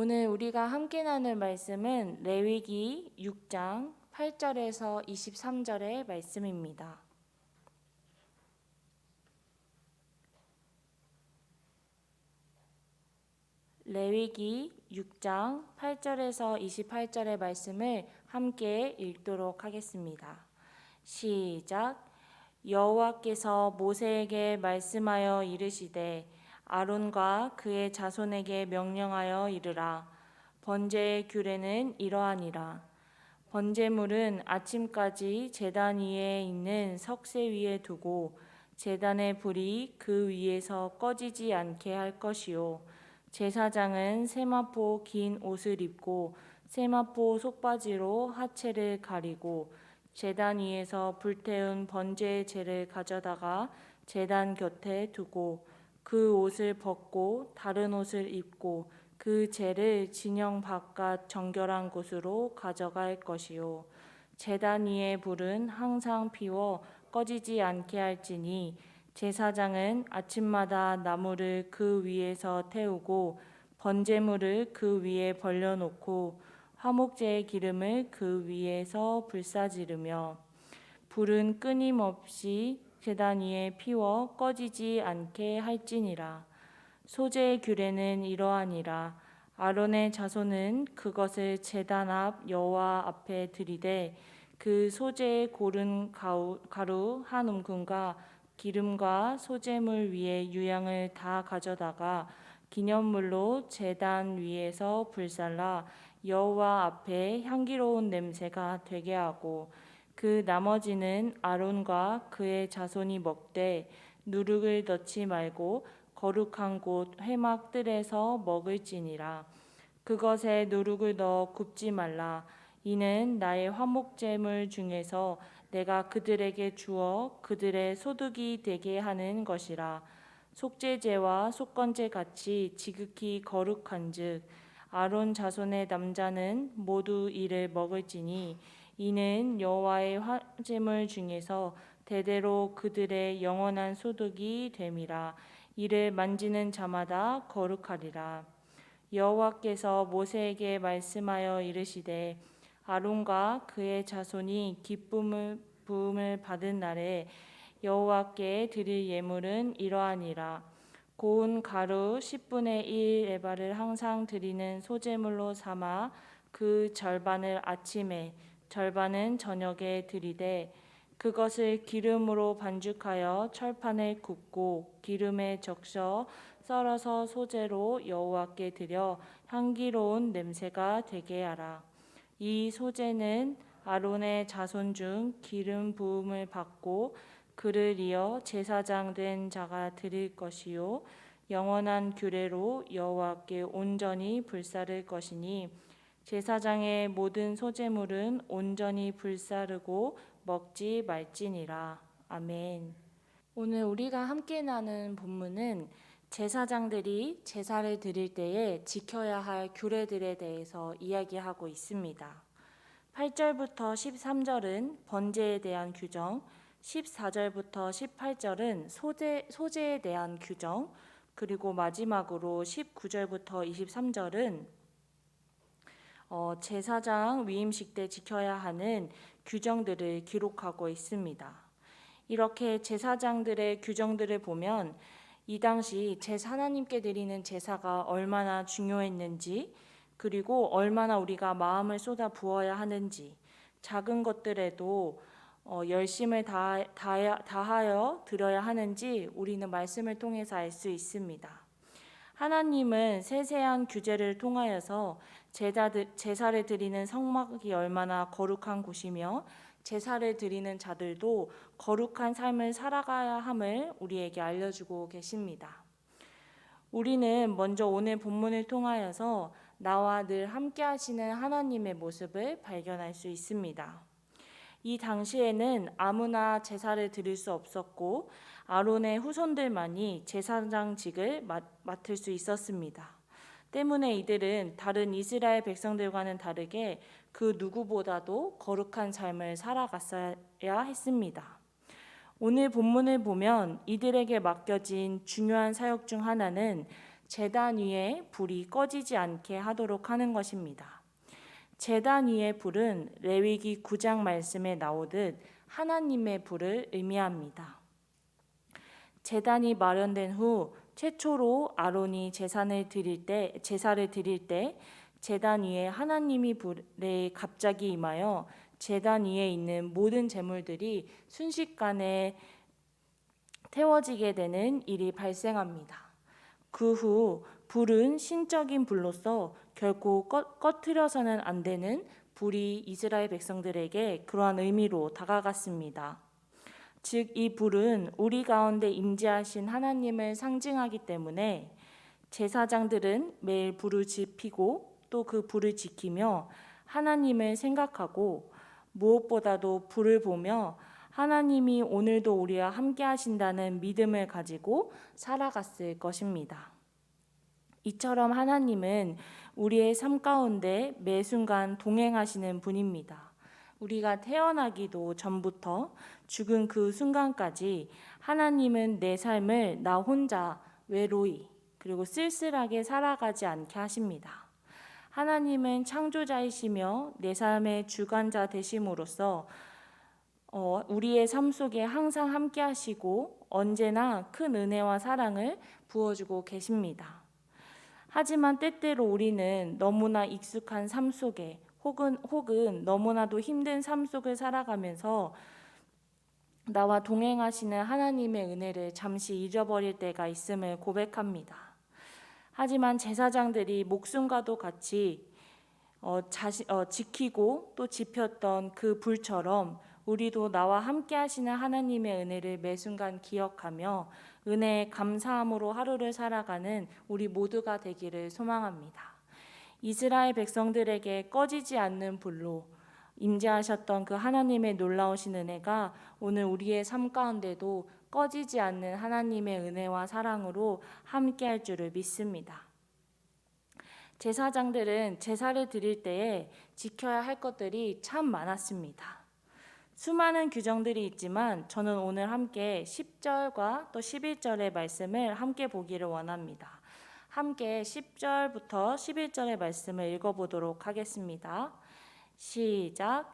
오늘 우리가 함께 나눌 말씀은 레위기 6장 8절에서 23절의 말씀입니다. 레위기 6장 8절에서 28절의 말씀을 함께 읽도록 하겠습니다. 시작. 여호와께서 모세에게 말씀하여 이르시되 아론과 그의 자손에게 명령하여 이르라. 번제의 규례는 이러하니라. 번제물은 아침까지 제단 위에 있는 석쇠 위에 두고 제단의 불이 그 위에서 꺼지지 않게 할 것이요. 제사장은 세마포 긴 옷을 입고 세마포 속바지로 하체를 가리고 제단 위에서 불태운 번제의 재를 가져다가 제단 곁에 두고 그 옷을 벗고 다른 옷을 입고 그 재를 진영 바깥 정결한 곳으로 가져갈 것이요. 제단 위의 불은 항상 피워 꺼지지 않게 할지니 제사장은 아침마다 나무를 그 위에서 태우고 번제물을 그 위에 벌려놓고 화목제의 기름을 그 위에서 불사지르며 불은 끊임없이 제단 위에 피워 꺼지지 않게 할지니라. 소제의 규례는 이러하니라. 아론의 자손은 그것을 제단 앞 여호와 앞에 드리되 그 소제의 고른 가루 한 움큼과 기름과 소제물 위에 유향을 다 가져다가 기념물로 제단 위에서 불살라 여호와 앞에 향기로운 냄새가 되게 하고 그 나머지는 아론과 그의 자손이 먹되 누룩을 넣지 말고 거룩한 곳 회막들에서 먹을지니라. 그것에 누룩을 넣어 굽지 말라. 이는 나의 화목제물 중에서 내가 그들에게 주어 그들의 소득이 되게 하는 것이라. 속죄제와 속건제 같이 지극히 거룩한즉 아론 자손의 남자는 모두 이를 먹을지니 이는 여호와의 화제물 중에서 대대로 그들의 영원한 소득이 됨이라. 이를 만지는 자마다 거룩하리라. 여호와께서 모세에게 말씀하여 이르시되 아론과 그의 자손이 부음을 받은 날에 여호와께 드릴 예물은 이러하니라. 고운 가루 10분의 1 에바를 항상 드리는 소제물로 삼아 그 절반을 아침에 절반은 저녁에 드리되 그것을 기름으로 반죽하여 철판에 굽고 기름에 적셔 썰어서 소제로 여호와께 드려 향기로운 냄새가 되게 하라. 이 소제는 아론의 자손 중 기름 부음을 받고 그를 이어 제사장 된 자가 드릴 것이요 영원한 규례로 여호와께 온전히 불사를 것이니 제사장의 모든 소제물은 온전히 불사르고 먹지 말지니라. 아멘. 오늘 우리가 함께 나눈 본문은 제사장들이 제사를 드릴 때에 지켜야 할 규례들에 대해서 이야기하고 있습니다. 8절부터 13절은 번제에 대한 규정, 14절부터 18절은 소제에 대한 규정, 그리고 마지막으로 19절부터 23절은 제사장 위임식 때 지켜야 하는 규정들을 기록하고 있습니다. 이렇게 제사장들의 규정들을 보면 이 당시 하나님께 드리는 제사가 얼마나 중요했는지, 그리고 얼마나 우리가 마음을 쏟아 부어야 하는지, 작은 것들에도 열심을 다하여 드려야 하는지 우리는 말씀을 통해서 알 수 있습니다. 하나님은 세세한 규제를 통하여서 제사를 드리는 성막이 얼마나 거룩한 곳이며 제사를 드리는 자들도 거룩한 삶을 살아가야 함을 우리에게 알려주고 계십니다. 우리는 먼저 오늘 본문을 통하여서 나와 늘 함께 하시는 하나님의 모습을 발견할 수 있습니다. 이 당시에는 아무나 제사를 드릴 수 없었고 아론의 후손들만이 제사장직을 맡을 수 있었습니다. 때문에 이들은 다른 이스라엘 백성들과는 다르게 그 누구보다도 거룩한 삶을 살아갔어야 했습니다. 오늘 본문을 보면 이들에게 맡겨진 중요한 사역 중 하나는 제단 위에 불이 꺼지지 않게 하도록 하는 것입니다. 제단 위의 불은 레위기 9장 말씀에 나오듯 하나님의 불을 의미합니다. 제단이 마련된 후 최초로 아론이 제사를 드릴 때 제단 위에 하나님이 불에 갑자기 임하여 제단 위에 있는 모든 제물들이 순식간에 태워지게 되는 일이 발생합니다. 그 후 불은 신적인 불로서 결코 꺼트려서는 안 되는 불이 이스라엘 백성들에게 그러한 의미로 다가갔습니다. 즉, 이 불은 우리 가운데 임재하신 하나님을 상징하기 때문에 제사장들은 매일 불을 지피고 또 그 불을 지키며 하나님을 생각하고 무엇보다도 불을 보며 하나님이 오늘도 우리와 함께 하신다는 믿음을 가지고 살아갔을 것입니다. 이처럼 하나님은 우리의 삶 가운데 매 순간 동행하시는 분입니다. 우리가 태어나기도 전부터 죽은 그 순간까지 하나님은 내 삶을 나 혼자 외로이 그리고 쓸쓸하게 살아가지 않게 하십니다. 하나님은 창조자이시며 내 삶의 주관자 되심으로써 우리의 삶 속에 항상 함께 하시고 언제나 큰 은혜와 사랑을 부어주고 계십니다. 하지만 때때로 우리는 너무나 익숙한 삶 속에 혹은 너무나도 힘든 삶 속을 살아가면서 나와 동행하시는 하나님의 은혜를 잠시 잊어버릴 때가 있음을 고백합니다. 하지만 제사장들이 목숨과도 같이 지키고 또 지켰던 그 불처럼 우리도 나와 함께 하시는 하나님의 은혜를 매 순간 기억하며 은혜에 감사함으로 하루를 살아가는 우리 모두가 되기를 소망합니다. 이스라엘 백성들에게 꺼지지 않는 불로 임재하셨던 그 하나님의 놀라우신 은혜가 오늘 우리의 삶 가운데도 꺼지지 않는 하나님의 은혜와 사랑으로 함께할 줄을 믿습니다. 제사장들은 제사를 드릴 때에 지켜야 할 것들이 참 많았습니다. 수많은 규정들이 있지만 저는 오늘 함께 10절과 또 11절의 말씀을 함께 보기를 원합니다. 함께 10절부터 11절의 말씀을 읽어보도록 하겠습니다. 시작.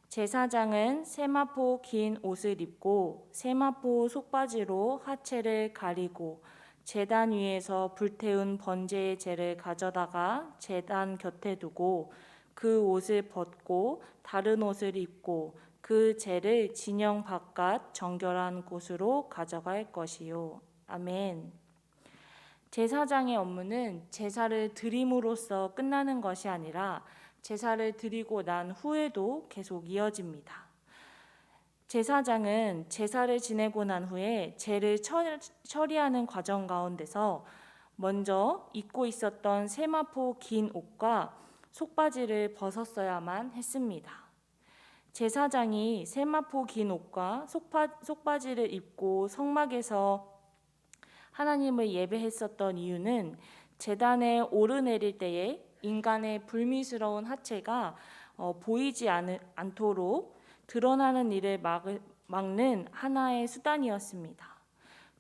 제사장은 세마포 긴 옷을 입고 세마포 속바지로 하체를 가리고 제단 위에서 불태운 번제의 재를 가져다가 제단 곁에 두고 그 옷을 벗고 다른 옷을 입고 그 재를 진영 바깥 정결한 곳으로 가져갈 것이요. 아멘. 제사장의 업무는 제사를 드림으로써 끝나는 것이 아니라 제사를 드리고 난 후에도 계속 이어집니다. 제사장은 제사를 지내고 난 후에 재를 처리하는 과정 가운데서 먼저 입고 있었던 세마포 긴 옷과 속바지를 벗었어야만 했습니다. 제사장이 세마포 긴 옷과 속바지를 입고 성막에서 하나님을 예배했었던 이유는 제단에 오르내릴 때에 인간의 불미스러운 하체가 보이지 않도록 드러나는 일을 막는 하나의 수단이었습니다.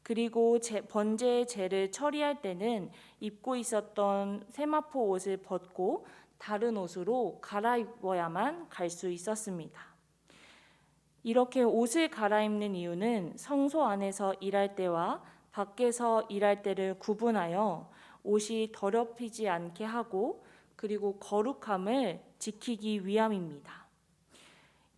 그리고 번제의 재를 처리할 때는 입고 있었던 세마포 옷을 벗고 다른 옷으로 갈아입어야만 갈 수 있었습니다. 이렇게 옷을 갈아입는 이유는 성소 안에서 일할 때와 밖에서 일할 때를 구분하여 옷이 더럽히지 않게 하고 그리고 거룩함을 지키기 위함입니다.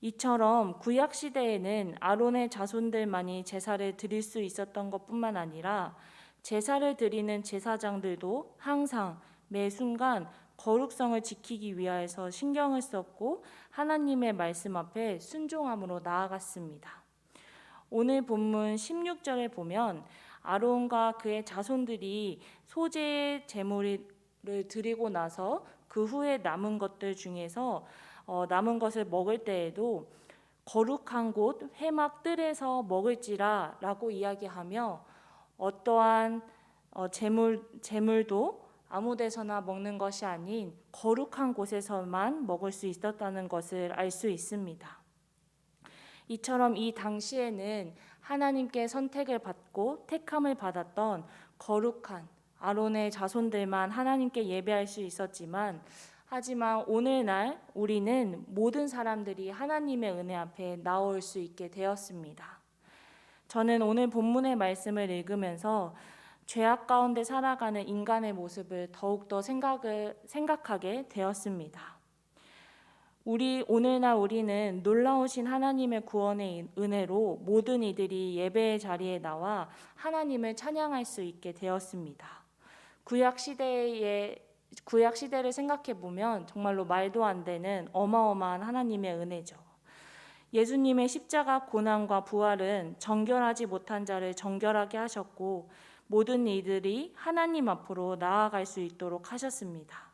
이처럼 구약 시대에는 아론의 자손들만이 제사를 드릴 수 있었던 것뿐만 아니라 제사를 드리는 제사장들도 항상 매 순간 거룩성을 지키기 위하여서 신경을 썼고 하나님의 말씀 앞에 순종함으로 나아갔습니다. 오늘 본문 16절에 보면 아론과 그의 자손들이 소재의 제물을 드리고 나서 그 후에 남은 것들 중에서 남은 것을 먹을 때에도 거룩한 곳 회막 뜰에서 먹을지라 라고 이야기하며 어떠한 제물도 아무 데서나 먹는 것이 아닌 거룩한 곳에서만 먹을 수 있었다는 것을 알 수 있습니다. 이처럼 이 당시에는 하나님께 선택을 받고 택함을 받았던 거룩한 아론의 자손들만 하나님께 예배할 수 있었지만, 하지만 오늘날 우리는 모든 사람들이 하나님의 은혜 앞에 나올 수 있게 되었습니다. 저는 오늘 본문의 말씀을 읽으면서 죄악 가운데 살아가는 인간의 모습을 더욱더 생각하게 되었습니다. 오늘날 우리는 놀라우신 하나님의 구원의 은혜로 모든 이들이 예배의 자리에 나와 하나님을 찬양할 수 있게 되었습니다. 구약 시대를 생각해 보면 정말로 말도 안 되는 어마어마한 하나님의 은혜죠. 예수님의 십자가 고난과 부활은 정결하지 못한 자를 정결하게 하셨고, 모든 이들이 하나님 앞으로 나아갈 수 있도록 하셨습니다.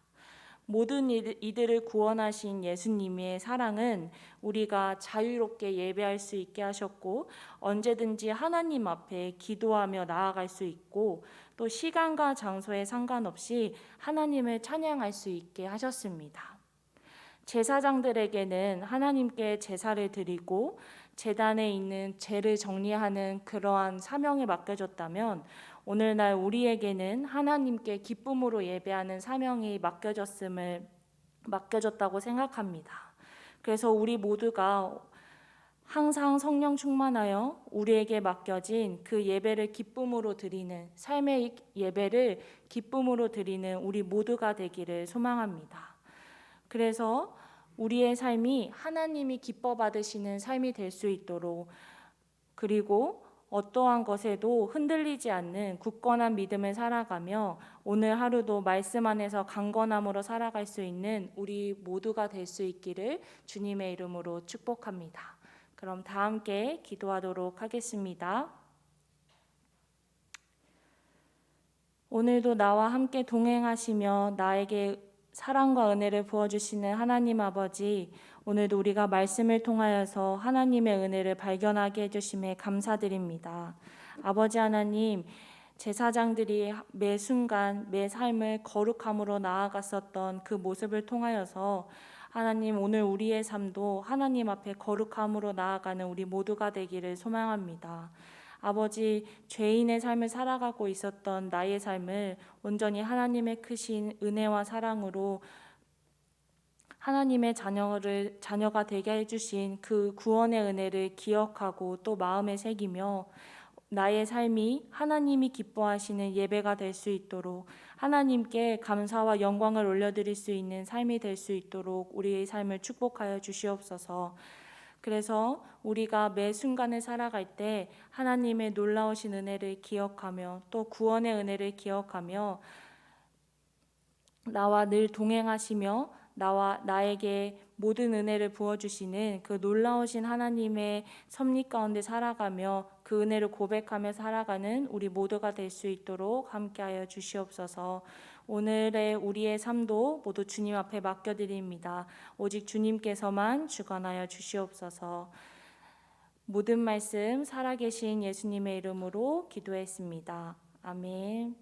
모든 이들을 구원하신 예수님의 사랑은 우리가 자유롭게 예배할 수 있게 하셨고, 언제든지 하나님 앞에 기도하며 나아갈 수 있고, 또 시간과 장소에 상관없이 하나님을 찬양할 수 있게 하셨습니다. 제사장들에게는 하나님께 제사를 드리고 제단에 있는 죄를 정리하는 그러한 사명을 맡겨졌다면, 오늘날 우리에게는 하나님께 기쁨으로 예배하는 사명이 맡겨졌다고 생각합니다. 그래서 우리 모두가 항상 성령 충만하여 우리에게 맡겨진 그 예배를 기쁨으로 드리는, 삶의 예배를 기쁨으로 드리는 우리 모두가 되기를 소망합니다. 그래서 우리의 삶이 하나님이 기뻐 받으시는 삶이 될 수 있도록, 그리고 어떠한 것에도 흔들리지 않는 굳건한 믿음을 살아가며 오늘 하루도 말씀 안에서 강건함으로 살아갈 수 있는 우리 모두가 될 수 있기를 주님의 이름으로 축복합니다. 그럼 다 함께 기도하도록 하겠습니다. 오늘도 나와 함께 동행하시며 나에게 사랑과 은혜를 부어주시는 하나님 아버지, 오늘도 우리가 말씀을 통하여서 하나님의 은혜를 발견하게 해주심에 감사드립니다. 아버지 하나님, 제사장들이 매 순간 매 삶을 거룩함으로 나아갔었던 그 모습을 통하여서 하나님, 오늘 우리의 삶도 하나님 앞에 거룩함으로 나아가는 우리 모두가 되기를 소망합니다. 아버지, 죄인의 삶을 살아가고 있었던 나의 삶을 온전히 하나님의 크신 은혜와 사랑으로 하나님의 자녀가 되게 해주신 그 구원의 은혜를 기억하고 또 마음에 새기며 나의 삶이 하나님이 기뻐하시는 예배가 될 수 있도록, 하나님께 감사와 영광을 올려드릴 수 있는 삶이 될 수 있도록 우리의 삶을 축복하여 주시옵소서. 그래서 우리가 매 순간을 살아갈 때 하나님의 놀라우신 은혜를 기억하며 또 구원의 은혜를 기억하며 나와 늘 동행하시며 나에게 모든 은혜를 부어주시는 그 놀라우신 하나님의 섭리 가운데 살아가며 그 은혜를 고백하며 살아가는 우리 모두가 될 수 있도록 함께하여 주시옵소서. 오늘의 우리의 삶도 모두 주님 앞에 맡겨드립니다. 오직 주님께서만 주관하여 주시옵소서. 모든 말씀 살아계신 예수님의 이름으로 기도했습니다. 아멘.